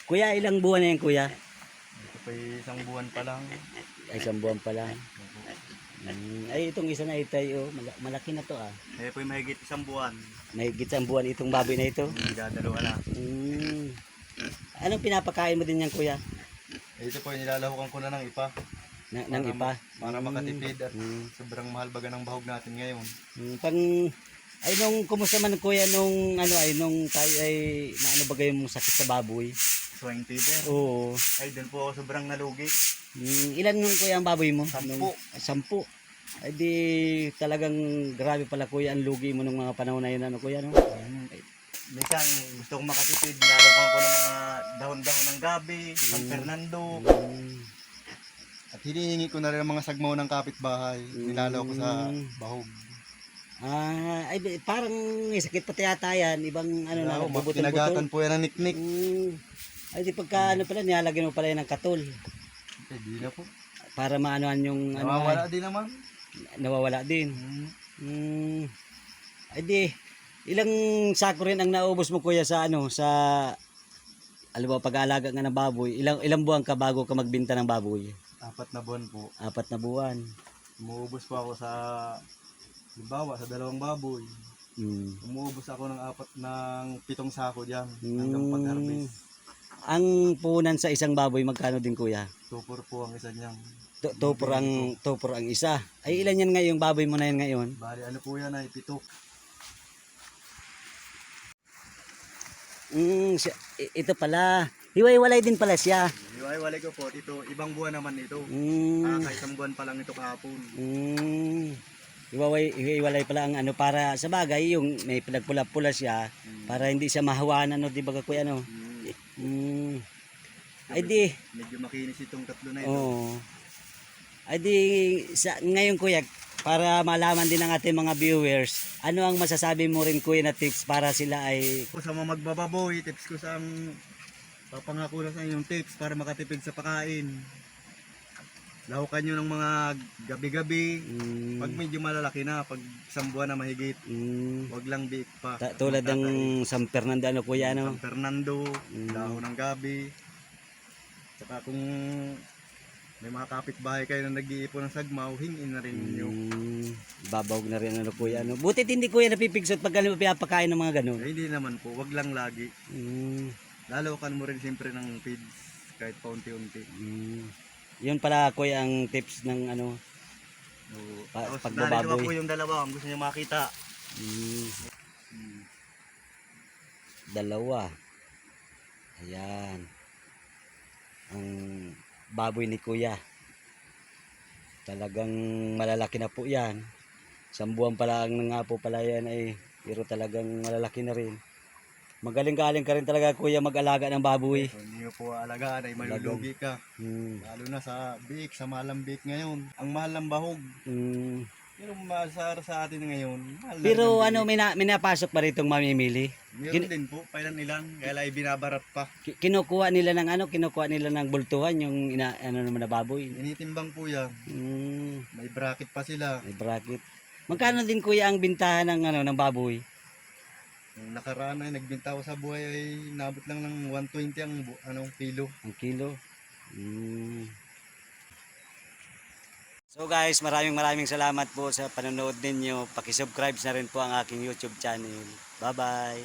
Kuya, ilang buwan na yan, kuya? Ito pa isang buwan pa lang. Ay, isang buwan pa lang. Ay, itong isa na itay, oh. Malaki na to, ah. Eh po mahigit isang buwan. Mahigit isang buwan itong baboy na ito. Dadalawa na. Anong pinapakain mo din yan, kuya? Ito po nilalahukan ko na ng ipa. Ng ipa? Para makatipid at sobrang mahal baga ng bahog natin ngayon. Ay, kumusta man, kuya, nung tayo ay, na ano ba yung sakit sa baboy? Swine fever. Oo. Ay doon po ako sobrang nalugi. Ilan nung kuya ang baboy mo? 10. 10. Ay di talagang grabe pala, kuya, ang lugi mo nung mga panahon na yun, ano, kuya, no? Minsan gusto kong makatipid, nilalahukan ko ng mga dahon-dahon ng gabi, San Fernando. At hinihingi ko na rin ang mga sagmaw ng kapitbahay. Nilalaw ko sa bahog. Ay parang may sakit pati yata yan, ibang ano na, bubutol-butol. Tinagatan po yan ng niknik. Ay di pagka ano pala, nilalagyan mo pala yan ng katol. Eh di na po. Para maanohan yung Nawawala din naman. Nawawala din. Ay di, ilang sako rin ang naubos mo, kuya, sa alam mo, pag-aalaga nga ng baboy, ilang buwan ka bago ka magbenta ng baboy? 4 na buwan po. 4 na buwan. Umuubos po ako sa, halimbawa, sa 2 baboy. Umuubos ako ng 7 sako diyan hanggang pag-harvest. Ang puhunan sa isang baboy, magkano din, kuya? 2 po ang isa niyan. 2 ang isa. Ay, ilan yan ngayon, baboy mo na yan ngayon? Bali, ano po yan ay 7. Ito pala. Hiwa-hiwalay din pala siya. Hiwa-hiwalay ko po. Ito, ibang buwan naman ito. Isang buwan pa lang ito kahapon. Hiwa-hiwalay pala ang ano, para sa bagay, yung may pinagpula-pula siya, para hindi siya mahawaan, ano, di ba, kuya, ano? Ay di. Medyo makinis itong 3 na ito. Oo. Ay di, ngayon, kuya, para malaman din ng ating mga viewers, ano ang masasabi mo rin, kuya, na tips para sila ay... Sa mga magbababoy, tips ko sa papangako na sa inyong tips para makatipid sa pagkain. Lahukan nyo ng mga gabi-gabi. Pag medyo malalaki na, pag isang buwan na mahigit, wag lang biik pa. Tulad ng San Fernando, ano, kuya, no? San Fernando, dahon ng gabi. Saka kung may mga kapitbahay kayo na nag-iipon ng sagmaw, hingin na rin ninyo. Babawag na rin, ano, kuya, no? Butit hindi, kuya, napipigsot pag ano pinapakain ng mga ganun. Eh, hindi naman po, wag lang lagi. Lalawakan mo rin siyempre ng feeds kahit paunti-unti. Yun pala, kuya, ang tips ng ano, pagbababoy. Dahil po yung dalawa, kung gusto niyo makita. 2. Ayan. Ang baboy ni kuya. Talagang malalaki na po yan. 1 buwan pala ang nga po pala yan, ay pero talagang malalaki na rin. Magaling-galing ka rin talaga, kuya, mag-alaga ng baboy. So, hindi mo po alagaan ay malulugi ka. Lalo na sa biik, sa mahalang biik ngayon. Ang mahal ng bahog. Pero masara sa atin ngayon. Pero ano, may napasok pa ritong mamimili? Meron din po, ilan. Kaya lang binabarat pa. Kinukuha nila ng bultuhan yung ano naman na baboy. Initimbang po yan. May bracket pa sila. May bracket. Magkano din, kuya, ang bintahan ng baboy? Yung nakaraan ay nagbinta ko sa buhay ay nabot lang ng 120 ang kilo. Ang kilo. So guys, maraming salamat po sa panonood ninyo. Paki-subscribe na rin po ang aking YouTube channel. Bye-bye.